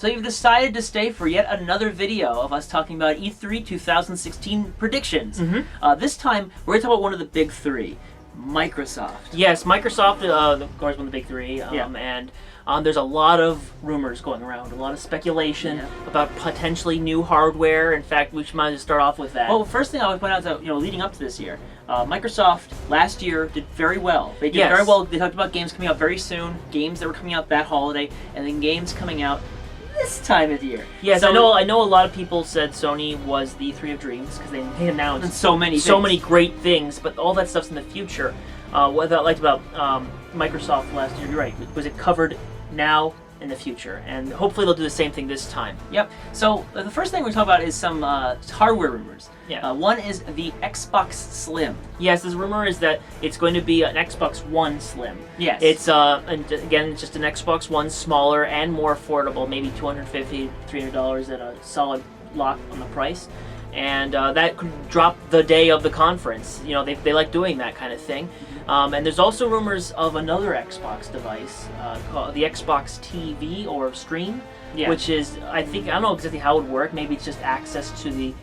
So you've decided to stay for yet another video of us talking about E3 2016 predictions. This time, we're going to talk about one of the big three, Microsoft. Yes, Microsoft, of course, one of the big three, and there's a lot of rumors going around, a lot of speculation about potentially new hardware. In fact, we might just start off with that. Well, first thing I would point out is that, leading up to this year, Microsoft last year did very well. They did very well. They talked about games coming out very soon, games that were coming out that holiday, and then games coming out this time of year. Yes, so, I know a lot of people said Sony was the E3 of dreams because they announced so many great things, but all that stuff's in the future. What I liked about Microsoft last year, you're right, was it covered now in the future, and hopefully they'll do the same thing this time. Yep. So the first thing we're talking about is some hardware rumors. Yeah. One is the Xbox Slim. Yes, this rumor is that it's going to be an Xbox One Slim. Yes. It's and again, it's just an Xbox One, smaller and more affordable, maybe $250, $300 at a solid lock on the price. And that could drop the day of the conference. They like doing that kind of thing. And there's also rumors of another Xbox device called the Xbox TV or Stream, which is, I don't know exactly how it would work. Maybe it's just access to the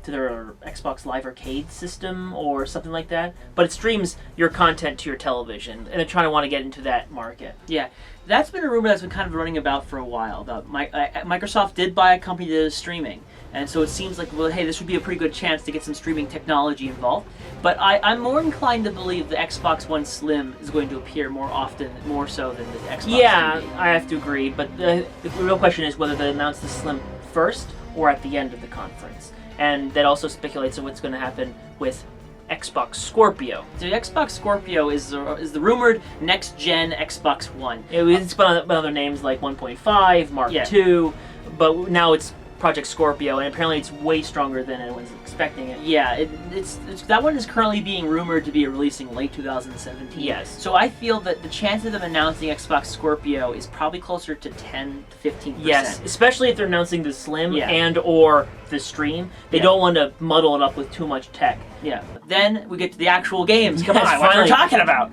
to their Xbox Live Arcade system or something like that. But it streams your content to your television, and they're trying to want to get into that market. Yeah, that's been a rumor that's been kind of running about for a while. About Microsoft did buy a company that is streaming. And so it seems like, well, hey, this would be a pretty good chance to get some streaming technology involved. But I'm more inclined to believe the Xbox One Slim is going to appear more often, more so than the Xbox TV. I have to agree. But the real question is whether they announce the Slim first or at the end of the conference. And that also speculates on what's going to happen with Xbox Scorpio. So the Xbox Scorpio is the rumored next-gen Xbox One. It's by other names like 1.5, Mark II, but now it's Project Scorpio, and apparently it's way stronger than anyone's expecting it. Yeah, it's that one is currently being rumored to be releasing late 2017. Yes. So I feel that the chances of them announcing Xbox Scorpio is probably closer to 10 to 15%. Yes, especially if they're announcing the Slim and or the Stream. They don't want to muddle it up with too much tech. Yeah. Then we get to the actual games. Come on, what we're talking about.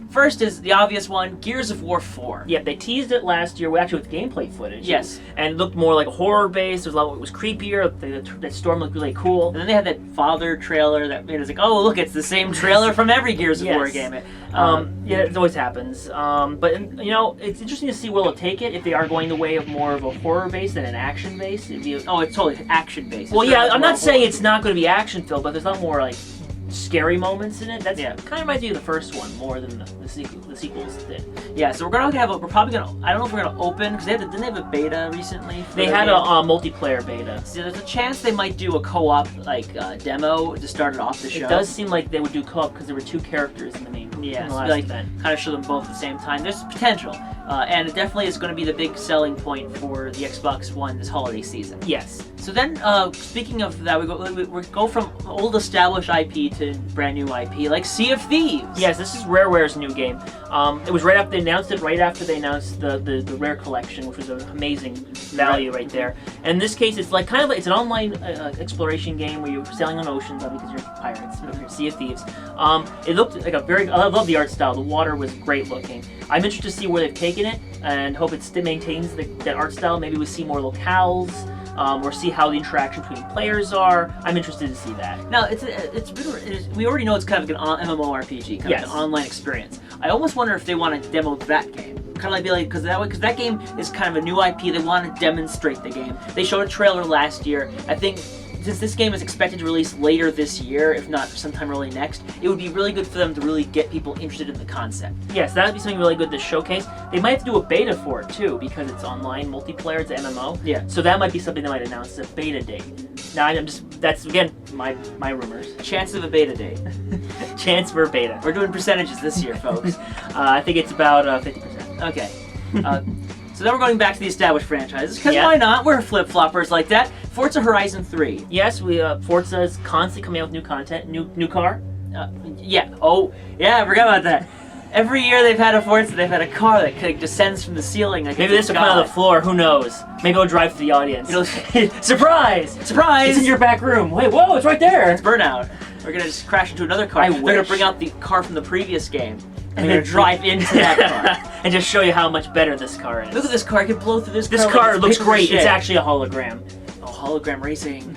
First is the obvious one, Gears of War 4. Yeah, they teased it last year, actually with gameplay footage. Yes. And it looked more like a horror-based. It was creepier. The storm looked really cool. And then they had that father trailer that made us like, oh, look, it's the same trailer from every Gears of War game. It always happens. But it's interesting to see where they'll take it. If they are going the way of more of a horror-based than an action-based. It's totally action-based. Well, yeah, I'm not saying it's not going to be action-filled, but there's not more like scary moments in it. That's kind of reminds me of the first one more than the sequels did. Yeah, so we're probably gonna. I don't know if we're gonna open because didn't they have a beta recently? They had a multiplayer beta. So there's a chance they might do a co-op demo to start it off the show. It does seem like they would do co-op because there were two characters in the main. Yeah, in the last event. Kind of show them both at the same time. There's potential, and it definitely is going to be the big selling point for the Xbox One this holiday season. Yes. So then, speaking of that, we go from old established IP to brand new IP, like Sea of Thieves. Yes, this is Rareware's new game. It was right after they announced it, right after they announced the Rare Collection, which was an amazing value right there. And in this case, it's like it's an online exploration game where you're sailing on oceans, because you're pirates, you're Sea of Thieves. It looked like I love the art style. The water was great looking. I'm interested to see where they've taken it and hope it still maintains that art style. Maybe we see more locales. Or see how the interaction between players are. I'm interested to see that. Now, we already know it's kind of an MMORPG, kind of an online experience. I almost wonder if they want to demo that game. Kind of like because that game is kind of a new IP. They want to demonstrate the game. They showed a trailer last year. I think since this game is expected to release later this year, if not sometime early next, it would be really good for them to really get people interested in the concept. Yes, that would be something really good to showcase. They might have to do a beta for it too, because it's online multiplayer, it's an MMO. Yeah. So that might be something they might announce as a beta date. Now that's again my rumors. Chance of a beta date. Chance for a beta. We're doing percentages this year, folks. I think it's about 50%. Okay. So then we're going back to the established franchises, because why not? We're flip-floppers like that. Forza Horizon 3. Yes, Forza is constantly coming out with new content, new car. Yeah. Oh, yeah, I forgot about that. Every year they've had a Forza, they've had a car that descends from the ceiling. Maybe this will come out of the floor, who knows? Maybe it'll drive to the audience. Surprise! Surprise! It's in your back room. Wait, whoa, it's right there! It's Burnout. We're going to just crash into another car. They're going to bring out the car from the previous game. I'm going to drive into that car. And just show you how much better this car is. Look at this car. I can blow through this car. This car like looks paper great. mache. It's actually a hologram. Oh, hologram racing.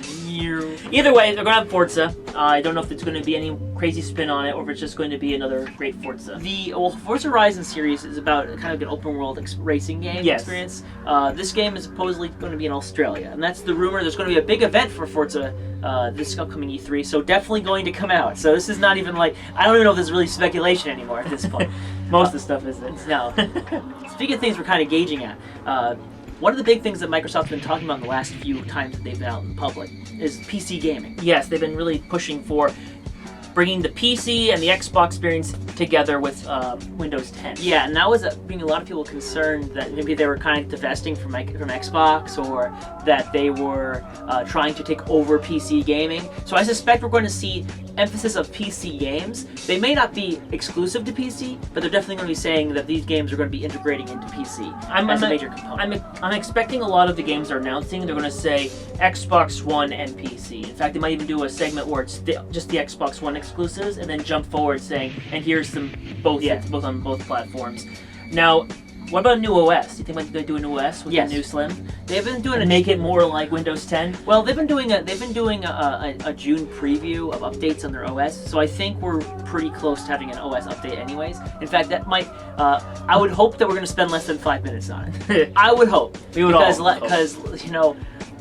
Either way, they're going to have Forza. I don't know if there's going to be any crazy spin on it or if it's just going to be another great Forza. The Forza Horizon series is about kind of an open world racing game experience. This game is supposedly going to be in Australia, and that's the rumor. There's going to be a big event for Forza this upcoming E3, so definitely going to come out. So this is not even like, I don't even know if this is really speculation anymore at this point. Most of the stuff isn't. No. Speaking of things we're kind of gauging at, one of the big things that Microsoft's been talking about in the last few times that they've been out in public is PC gaming. Yes, they've been really pushing for bringing the PC and the Xbox experience together with Windows 10. Yeah, and that was being a lot of people concerned that maybe they were kind of divesting from Xbox, or that they were trying to take over PC gaming. So I suspect we're going to see emphasis of PC games. They may not be exclusive to PC, but they're definitely going to be saying that these games are going to be integrating into PC as a major component. I'm expecting a lot of the games they're announcing, they're going to say Xbox One and PC. In fact, they might even do a segment where it's just the Xbox One exclusives, and then jump forward saying, and here's some both on both platforms. Now, what about a new OS? Do you think they're going to do a new OS with the new Slim? They've been doing make it more like Windows 10. Well, they've been doing a June preview of updates on their OS, so I think we're pretty close to having an OS update, anyways. In fact, that might. I would hope that we're going to spend less than 5 minutes on it. I would hope. We would because you know,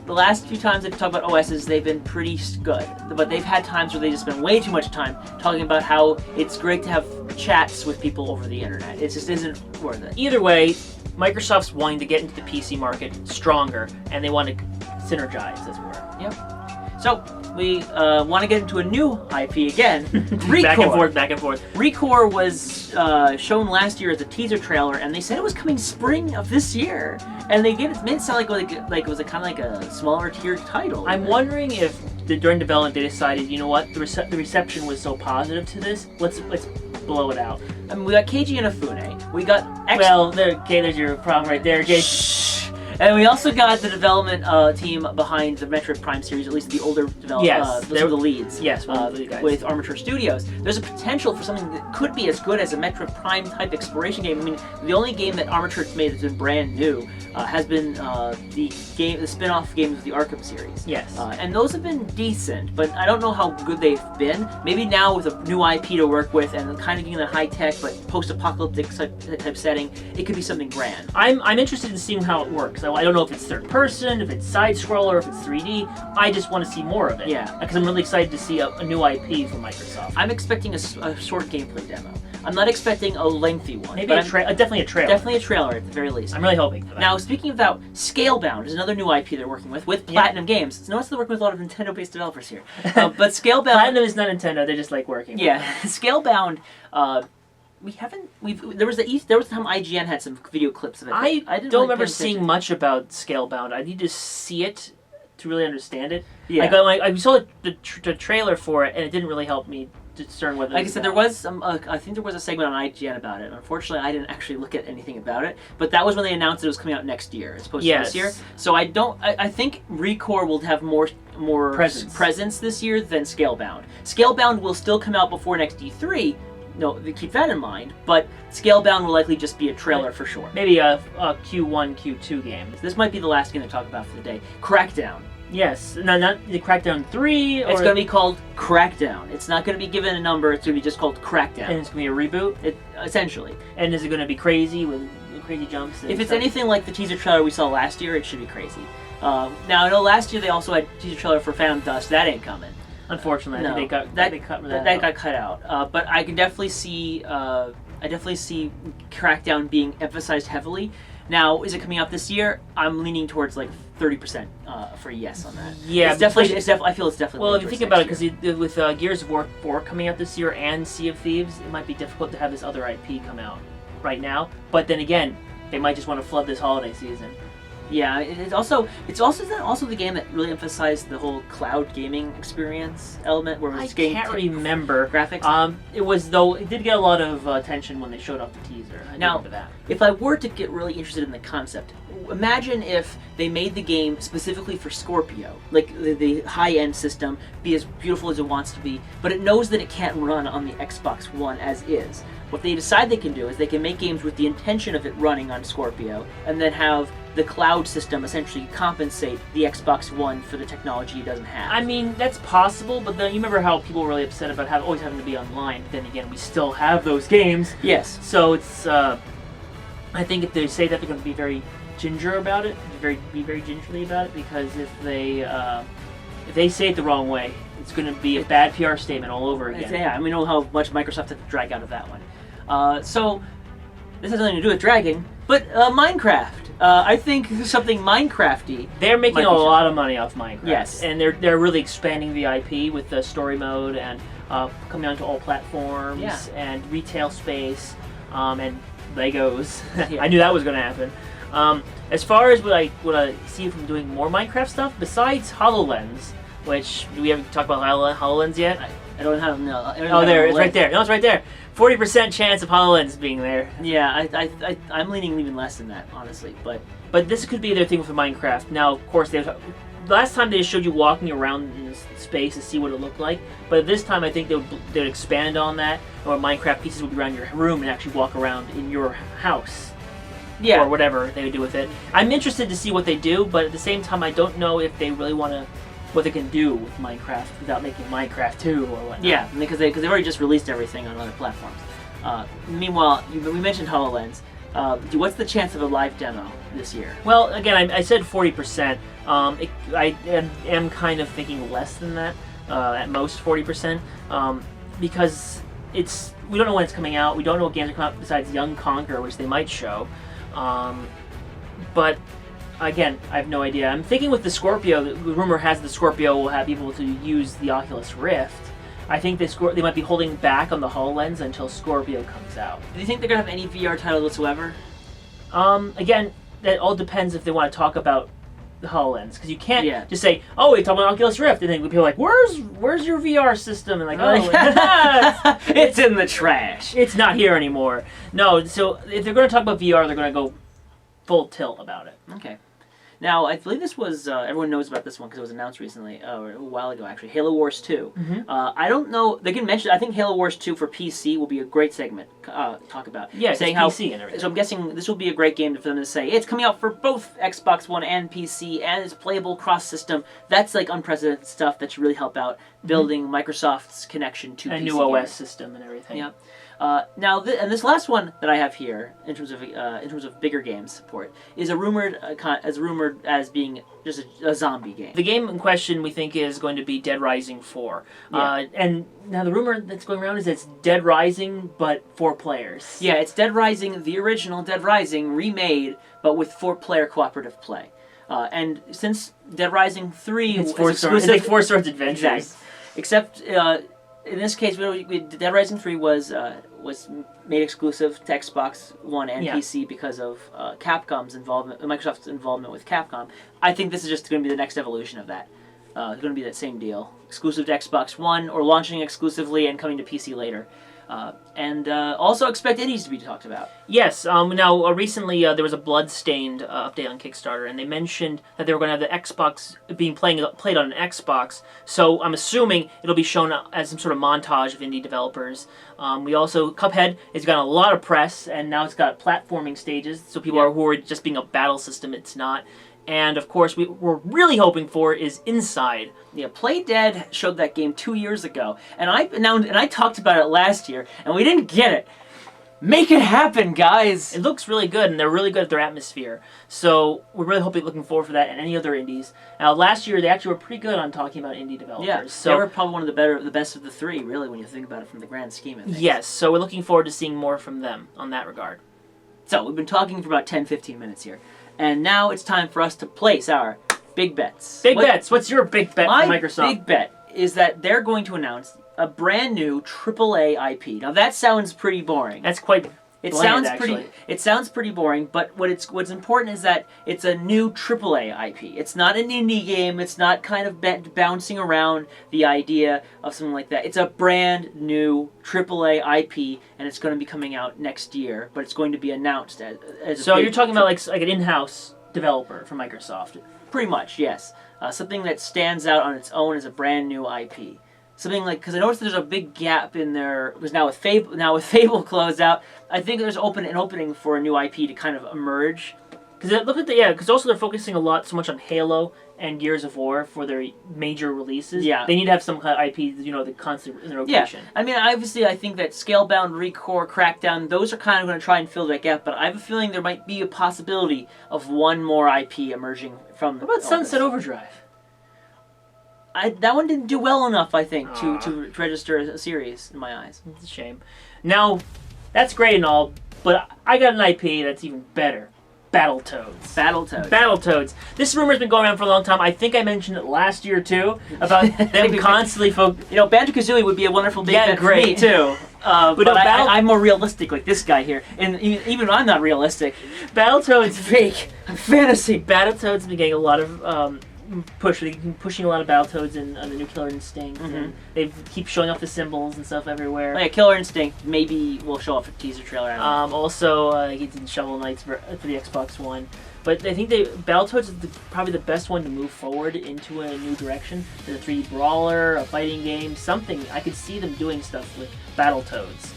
the last few times they've talked about OSs, they've been pretty good, but they've had times where they just spend way too much time talking about how it's great to have chats with people over the internet. It just isn't worth it. Either way, Microsoft's wanting to get into the PC market stronger, and they want to synergize, as it were. Yep. So we want to get into a new IP again. Recore. Back and forth. Recore was shown last year as a teaser trailer, and they said it was coming spring of this year. And they made it sound like it was kind of like a smaller tier title. I'm wondering if during development they decided, you know what, the reception was so positive to this, let's blow it out. I mean, we got Keiji Inafune. We got there's your problem right there, Jay. And we also got the development team behind the Metroid Prime series, at least the older development. Those are the leads. Yes, one of the guys. With Armature Studios. There's a potential for something that could be as good as a Metroid Prime type exploration game. I mean, the only game that Armature's made that's been brand new has been the spin-off games of the Arkham series. Yes. And those have been decent, but I don't know how good they've been. Maybe now with a new IP to work with and kind of getting a high-tech but post-apocalyptic type setting, it could be something grand. I'm interested in seeing how it works. I don't know if it's third person, if it's side scroller, if it's 3D. I just want to see more of it. Yeah. Because I'm really excited to see a new IP from Microsoft. I'm expecting a short gameplay demo. I'm not expecting a lengthy one. Maybe definitely a trailer. Definitely a trailer at the very least. I'm really hoping for that. Now, speaking of that, Scalebound is another new IP they're working with Platinum Games. Notice they're working with a lot of Nintendo-based developers here. But Scalebound... Platinum is not Nintendo, they just like working. Yeah. Scalebound... there was a time IGN had some video clips of it. I don't remember seeing much about Scalebound. I need to see it to really understand it. Yeah. I saw the trailer for it, and it didn't really help me discern whether. Like I said, there was some. I think there was a segment on IGN about it. Unfortunately, I didn't actually look at anything about it. But that was when they announced it was coming out next year, as opposed to this year. So I think Recore will have more presence this year than Scalebound. Scalebound will still come out before next E3. No, keep that in mind, but Scalebound will likely just be a trailer for sure. Maybe a Q1, Q2 game. This might be the last game to talk about for the day. Crackdown. Yes, no, not the Crackdown 3. It's going to be called Crackdown. It's not going to be given a number, it's going to be just called Crackdown. And it's going to be a reboot? Essentially. And is it going to be crazy with crazy jumps? If it's anything like the teaser trailer we saw last year, it should be crazy. Now, I know last year they also had a teaser trailer for Phantom Dust. That ain't coming. Unfortunately, no, I think that got cut out. But I can definitely see Crackdown being emphasized heavily. Now, is it coming out this year? I'm leaning towards like 30% for yes on that. Yeah, I feel it's definitely. Well, if you think about it, because with Gears of War 4 coming out this year and Sea of Thieves, it might be difficult to have this other IP come out right now. But then again, they might just want to flood this holiday season. Yeah, it's also the game that really emphasized the whole cloud gaming experience element, where it's I can't remember graphics. It did get a lot of attention when they showed off the teaser. I remember that. If I were to get really interested in the concept, imagine if they made the game specifically for Scorpio, like the high-end system, be as beautiful as it wants to be, but it knows that it can't run on the Xbox One as is. What they decide they can do is they can make games with the intention of it running on Scorpio, and then have the cloud system essentially compensate the Xbox One for the technology it doesn't have. I mean, that's possible, but then you remember how people were really upset about always having to be online. But then again, we still have those games. Yes. So it's, I think if they say that, they're going to be very ginger about it, be very gingerly about it, because if they say it the wrong way, it's going to be a bad PR statement all over again. Yeah, and we know how much Microsoft had to drag out of that one. So this has nothing to do with dragging, but Minecraft. I think something Minecrafty. They're making a lot of money off Minecraft. Yes, and they're really expanding the IP with the story mode and coming onto all platforms and retail space and Legos. I knew that was going to happen. As far as what I see from doing more Minecraft stuff, besides HoloLens, which we haven't talked about HoloLens yet. I don't have no. It's right there. No, it's right there. 40% chance of HoloLens being there. Yeah, I'm leaning even less than that, honestly. But this could be their thing for Minecraft. Now, of course, last time they just showed you walking around in space to see what it looked like. But this time, I think they would expand on that, or Minecraft pieces would be around your room and actually walk around in your house. Yeah. Or whatever they would do with it. I'm interested to see what they do, but at the same time, I don't know if they really want to. What they can do with Minecraft without making Minecraft 2 or whatnot. Yeah, because they've already just released everything on other platforms. Meanwhile, we mentioned HoloLens. What's the chance of a live demo this year? Well, again, I said 40%. I am kind of thinking less than that, at most 40%, because we don't know when it's coming out. We don't know what games are coming out besides Young Conquer, which they might show. But again, I have no idea. I'm thinking with the Scorpio, the rumor has the Scorpio will be able to use the Oculus Rift. I think they might be holding back on the HoloLens until Scorpio comes out. Do you think they're going to have any VR title whatsoever? Again, that all depends if they want to talk about the HoloLens, because you can't just say, "Oh, we talk about Oculus Rift," and then people are like, "Where's your VR system?" And like, "Oh, it's in the trash. It's not here anymore." No, so if they're going to talk about VR, they're going to go full tilt about it. Okay. Now, I believe this was, everyone knows about this one because it was announced recently, or a while ago actually, Halo Wars 2. Mm-hmm. I don't know, they can mention, I think Halo Wars 2 for PC will be a great segment to talk about. Yeah, saying how PC and everything. So I'm guessing this will be a great game for them to say, it's coming out for both Xbox One and PC, and it's playable cross-system. That's like unprecedented stuff that should really help out building Microsoft's connection to PC. A new OS system and everything. Yeah. Now, and this last one that I have here, in terms of bigger game support, is rumored as being just a zombie game. The game in question, we think, is going to be Dead Rising 4. Yeah. And now the rumor that's going around is it's Dead Rising, but 4 players. Yeah, it's Dead Rising, the original Dead Rising, remade, but with 4-player cooperative play. And since Dead Rising 3 it's exclusive, Four Swords Adventures. Exactly. Except in this case, Dead Rising 3 was made exclusive to Xbox One and PC because of Capcom's involvement, Microsoft's involvement with Capcom. I think this is just going to be the next evolution of that. It's going to be that same deal, exclusive to Xbox One, or launching exclusively and coming to PC later. And also expect indies to be talked about. Yes. Now, recently there was a Bloodstained update on Kickstarter, and they mentioned that they were going to have the Xbox being played on an Xbox. So I'm assuming it'll be shown as some sort of montage of indie developers. We also Cuphead has gotten a lot of press, and now it's got platforming stages. So people who are just being a battle system, it's not. And of course, we're really hoping for is Inside. Yeah, Play Dead showed that game 2 years ago, and I talked about it last year, and we didn't get it. Make it happen, guys! It looks really good, and they're really good at their atmosphere. So we're really looking forward for that and any other indies. Now, last year they actually were pretty good on talking about indie developers. Yeah, so they were probably one of the best of the three, really, when you think about it from the grand scheme of things. Yes, so we're looking forward to seeing more from them on that regard. So we've been talking for about 10-15 minutes here. And now it's time for us to place our big bets. Bets. What's your big bet for Microsoft? My big bet is that they're going to announce a brand new AAA IP. Now that sounds pretty boring. That's quite It bland, sounds pretty. actually. It sounds pretty boring, but what's important is that it's a new AAA IP. It's not an indie game. It's not kind of bouncing around the idea of something like that. It's a brand new AAA IP, and it's going to be coming out next year. But it's going to be announced as So you're talking about like an in-house developer from Microsoft. Pretty much, yes. Something that stands out on its own as a brand new IP. Something like, because I noticed there's a big gap in there. Because now with Fable closed out, I think there's an opening for a new IP to kind of emerge. Because because also they're focusing so much on Halo and Gears of War for their major releases. Yeah. They need to have some kind of IP, the constant in rotation. Yeah, I mean, obviously, I think that Scalebound, Recore, Crackdown, those are kind of going to try and fill that gap. But I have a feeling there might be a possibility of one more IP emerging from. What about Sunset Overdrive? That one didn't do well enough, I think, to register a series in my eyes. It's a shame. Now, that's great and all, but I got an IP that's even better. Battletoads. Battletoads. This rumor's been going around for a long time. I think I mentioned it last year too about them constantly Banjo-Kazooie would be a wonderful big bet for me too. But I'm more realistic, like this guy here, and even I'm not realistic. Battletoads I'm fake. I'm fantasy. Battletoads have been getting a lot of they've been pushing a lot of Battletoads in the new Killer Instinct, and they keep showing off the symbols and stuff everywhere. Oh, yeah, Killer Instinct maybe will show off a teaser trailer. Also, he did Shovel Knights for the Xbox One. But I think Battletoads is probably the best one to move forward into a new direction. There's a 3D brawler, a fighting game, something. I could see them doing stuff with Battletoads.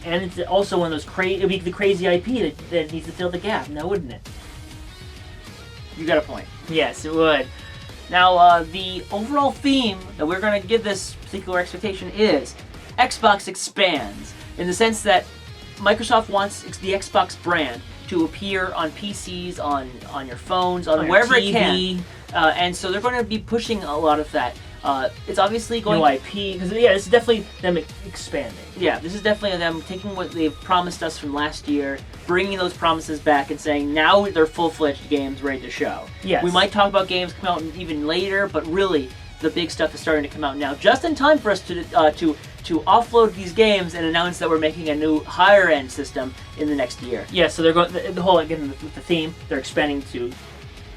And it's also one of those it'd be the crazy IP that needs to fill the gap, now wouldn't it? You got a point. Yes, it would. Now, the overall theme that we're going to give this particular expectation is Xbox expands, in the sense that Microsoft wants the Xbox brand to appear on PCs, on your phones, on wherever it can. And so they're going to be pushing a lot of that. It's obviously going new IP, because this is definitely them expanding. Yeah, this is definitely them taking what they've promised us from last year, bringing those promises back, and saying now they're full-fledged games ready to show. Yes. We might talk about games come out even later, but really the big stuff is starting to come out now, just in time for us to offload these games and announce that we're making a new higher-end system in the next year. Yeah, so they're going the whole with the theme. They're expanding to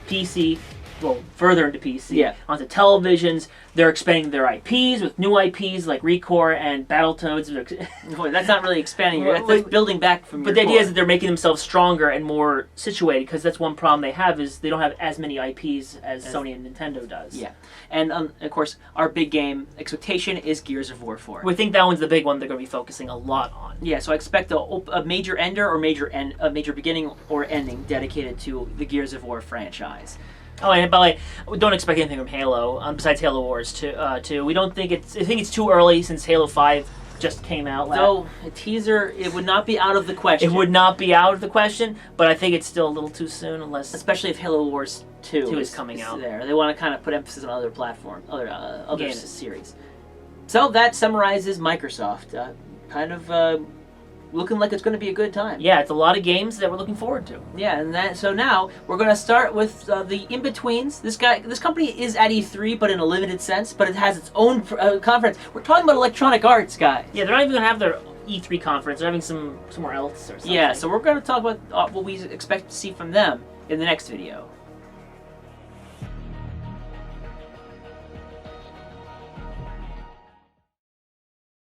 PC. Well, further into PC, onto televisions. They're expanding their IPs with new IPs like Recore and Battletoads. Boy, that's not really expanding. That's like building back from. But the idea is that they're making themselves stronger and more situated, because that's one problem they have is they don't have as many IPs as Sony and Nintendo does. Yeah, and of course our big game expectation is Gears of War 4. We think that one's the big one they're going to be focusing a lot on. Yeah, so I expect a major ender or a major beginning or ending dedicated to the Gears of War franchise. Oh, and by the way, we don't expect anything from Halo besides Halo Wars 2. We don't think I think it's too early since Halo 5 just came out. So a teaser, it would not be out of the question. It would not be out of the question, but I think it's still a little too soon, especially if Halo Wars 2 is coming out. There, they want to kind of put emphasis on other platforms, other series. So that summarizes Microsoft, looking like it's going to be a good time. Yeah, it's a lot of games that we're looking forward to. Yeah, and so now we're going to start with the in-betweens. This company is at E3, but in a limited sense, but it has its own conference. We're talking about Electronic Arts, guys. Yeah, they're not even going to have their E3 conference. They're having somewhere else or something. Yeah, so we're going to talk about what we expect to see from them in the next video.